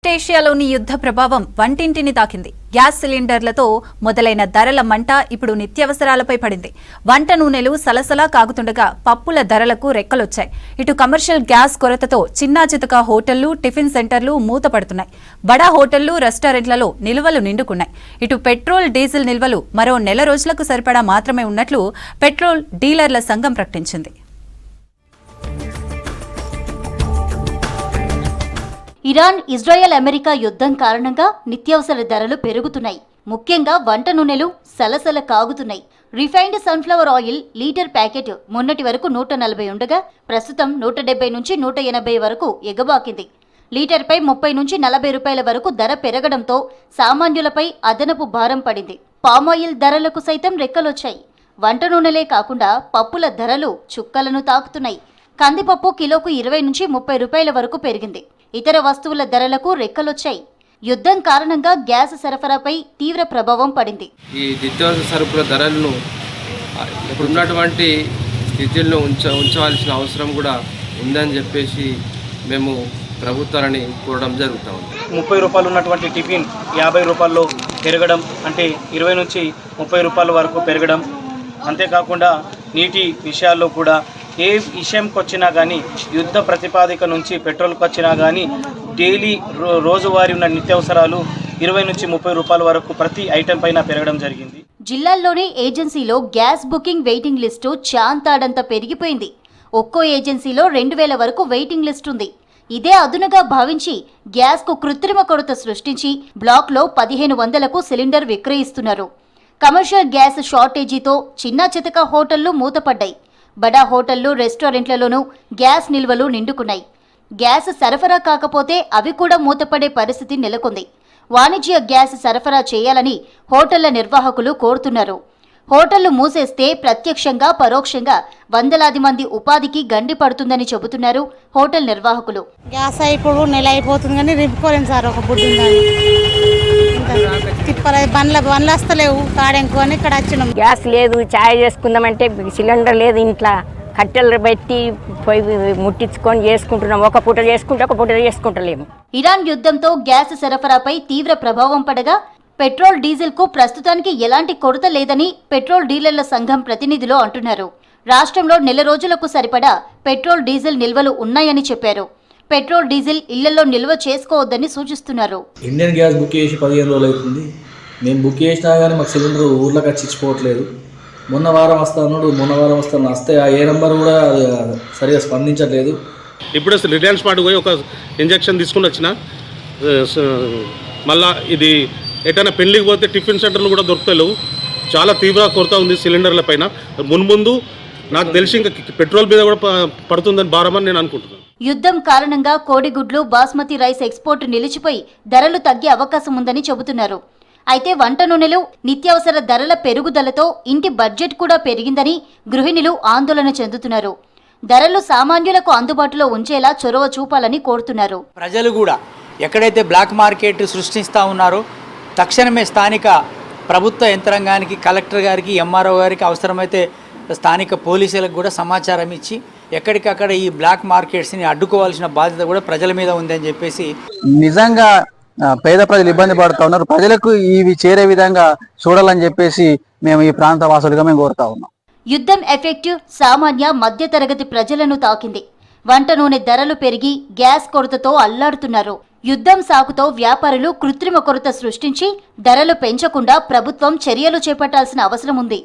West ఏషియాలోని యుద్ధ ప్రభావం వంటింటిని తాకింది. గ్యాస్ సిలిండర్లతో మొదలైన ధరల మంట ఇప్పుడు నిత్యావసరాలపై పడింది. వంట నూనెలు సలసలా కాగుతుండగా పప్పుల ధరలకు రెక్కలొచ్చాయి. ఇటు కమర్షియల్ గ్యాస్ కొరతతో చిన్నా చితక హోటళ్లు, టిఫిన్ సెంటర్లు మూతపడుతున్నాయి. బడా హోటళ్లు, రెస్టారెంట్లలో నిల్వలు నిండుకున్నాయి. ఇటు పెట్రోల్, డీజిల్ నిల్వలు మరో నెల రోజులకు సరిపడా మాత్రమే ఉన్నట్లు పెట్రోల్ డీలర్ల సంఘం ప్రకటించింది. ఇరాన్, ఇజ్రాయెల్, అమెరికా యుద్ధం కారణంగా నిత్యావసర ధరలు పెరుగుతున్నాయి. ముఖ్యంగా వంట నూనెలు సలసల కాగుతున్నాయి. Refined sunflower oil litre packet మొన్నటి వరకు 140 ఉండగా ప్రస్తుతం 170 నుంచి 180 వరకు ఎగబాకింది. లీటర్పై 30 నుంచి 40 రూపాయల వరకు ధర పెరగడంతో సామాన్యులపై అదనపు భారం పడింది. పామాయిల్ ధరలకు సైతం రెక్కలొచ్చాయి. వంట నూనెలే కాకుండా పప్పుల ధరలు చుక్కలను తాకుతున్నాయి. కందిపప్పు కిలోకు 20 నుంచి 30 రూపాయల వరకు పెరిగింది. ఇతర వస్తువుల ధరలకు రెక్కలొచ్చాయి. యుద్ధం కారణంగా గ్యాస్ సరఫరాపై తీవ్ర ప్రభావం పడింది. ఈ నిత్యావసర సరుకుల ధరలను ఇప్పుడున్నటువంటి స్థితిలో ఉంచవలసిన అవసరం కూడా ఉందని చెప్పేసి మేము ప్రభుత్వాలని కోరడం జరుగుతూ ఉంది. 30 రూపాయలు ఉన్నటువంటి టిఫిన్ 50 రూపాయల్లో పెరగడం, అంటే 20 నుంచి 30 రూపాయల వరకు పెరగడం. అంతేకాకుండా నీటి విషయాల్లో కూడా ఏ విషయంకి వచ్చినా కానీ, యుద్ధ ప్రతిపాదిక నుంచి పెట్రోల్కి వచ్చినా కానీ డైలీ రోజువారీ ఉన్న నిత్యావసరాలు 20 నుంచి 30 రూపాయల వరకు ప్రతి ఐటెం పైన పెరగడం జరిగింది. జిల్లాల్లోని ఏజెన్సీలో గ్యాస్ బుకింగ్ వెయిటింగ్ లిస్టు చాంతాడంత పెరిగిపోయింది. ఒక్కో ఏజెన్సీలో 2000 వరకు వెయిటింగ్ లిస్ట్ ఉంది. ఇదే అదునుగా భావించి గ్యాస్కు కృత్రిమ కొరత సృష్టించి బ్లాక్లో 1500కు సిలిండర్ విక్రయిస్తున్నారు. కమర్షియల్ గ్యాస్ షార్టేజీతో చిన్నా చితక హోటళ్లు మూతపడ్డాయి. బడా హోటళ్లు, రెస్టారెంట్లలోనూ గ్యాస్ నిల్వలు నిండుకున్నాయి. గ్యాస్ సరఫరా కాకపోతే అవి కూడా మూతపడే పరిస్థితి నెలకొంది. వాణిజ్య గ్యాస్ సరఫరా చేయాలని హోటళ్ల నిర్వాహకులు కోరుతున్నారు. హోటళ్లు మూసేస్తే ప్రత్యక్షంగా, పరోక్షంగా వందలాది మంది ఉపాధికి గండి పడుతుందని చెబుతున్నారు హోటల్ నిర్వాహకులు. గ్యాస్ ఇప్పుడు నెల అయిపోతుంది కానీ రింపుకోలేము సార్. ఒక బుడ్డు తిప్పలేదు, బండ్లు వస్తలేవు, కాడెంకు అని ఇక్కడ వచ్చినాం. గ్యాస్ లేదు, ఛాయ్ చేసుకుందామంటే సిలిండర్ లేదు. ఇంట్లో కట్టెలు పెట్టి పొయ్యి ముట్టించుకొని చేసుకుంటున్నాం. ఒక పూట చేసుకుంటే ఒక పూట చేసుకుంటలేము. ఇరాన్ యుద్ధంతో గ్యాస్ సరఫరాపై తీవ్ర ప్రభావం పడగా పెట్రోల్, డీజిల్ కు ప్రస్తుతానికి ఎలాంటి కొరత లేదని పెట్రోల్ డీలర్ల సంఘం ప్రతినిధులు అంటున్నారు. రాష్ట్రంలో నెల రోజులకు సరిపడా పెట్రోల్, డీజిల్ నిల్వలు ఉన్నాయని చెప్పారు. పెట్రోల్, డీజిల్ ఇళ్లలో నిల్వ చేసుకోవద్దని సూచిస్తున్నారు. ఇండియన్ గ్యాస్ బుక్ చేసి 15 రోజులు అవుతుంది. మేము బుక్ చేసినా కానీ మాకు సిలిండర్ ఊర్లోకి వచ్చి ఇచ్చిపోవట్లేదు. మొన్న వారం వస్తే ఆ ఏ నెంబర్ కూడా సరిగా స్పందించట్లేదు. ఇప్పుడు రిలయన్స్ పార్టీ పోయి ఒక ఇంజక్షన్ తీసుకుని వచ్చిన మళ్ళా ఇది ఎటైనా పెళ్లికి పోతే టిఫిన్ సెంటర్లు కూడా దొరుకుతలేవు. చాలా తీవ్ర కొరత ఉంది సిలిండర్ల పైన. మున్ముందు నాకు తెలిసి ఇంకా పెట్రోల్ మీద కూడా పడుతుందని భారమని నేను అనుకుంటున్నాను. యుద్ధం కారణంగా కోడిగుడ్లు, బాస్మతి రైస్ ఎక్స్పోర్ట్ నిలిచిపోయి ధరలు తగ్గే అవకాశం ఉందని చెబుతున్నారు. అయితే వంట నూనెలు, నిత్యావసర ధరల పెరుగుదలతో ఇంటి బడ్జెట్ కూడా పెరిగిందని గృహిణులు ఆందోళన చెందుతున్నారు. ధరలు సామాన్యులకు అందుబాటులో ఉంచేలా చొరవ చూపాలని కోరుతున్నారు. ప్రజలు కూడా ఎక్కడైతే బ్లాక్ మార్కెట్ సృష్టిస్తూ ఉన్నారో తక్షణమే స్థానిక ప్రభుత్వ యంత్రాంగానికి, కలెక్టర్ గారికి, ఎంఆర్ఓ గారికి, అవసరమైతే స్థానిక పోలీసులకు కూడా సమాచారం ఇచ్చి ఎక్కడికక్కడ ఈ బ్లాక్ మార్కెట్స్ని అడ్డుకోవాల్సిన బాధ్యత కూడా ప్రజల మీద ఉందని చెప్పేసి, నిజంగా పేద ప్రజలు ఇబ్బంది పడుతూ ఉన్నారు. ప్రజలకు ఇవి చేరే విధంగా చూడాలని చెప్పేసి మేము ఈ ప్రాంత వాసులుగా మేము కోరుతా ఉన్నాం. యుద్ధం ఎఫెక్ట్ సామాన్య, మధ్యతరగతి ప్రజలను తాకింది. వంట నూనె ధరలు పెరిగి గ్యాస్ కొరతతో అల్లాడుతున్నారు. యుద్ధం సాకుతో వ్యాపారులు కృత్రిమ కొరత సృష్టించి ధరలు పెంచకుండా ప్రభుత్వం చర్యలు చేపట్టాల్సిన అవసరం ఉంది.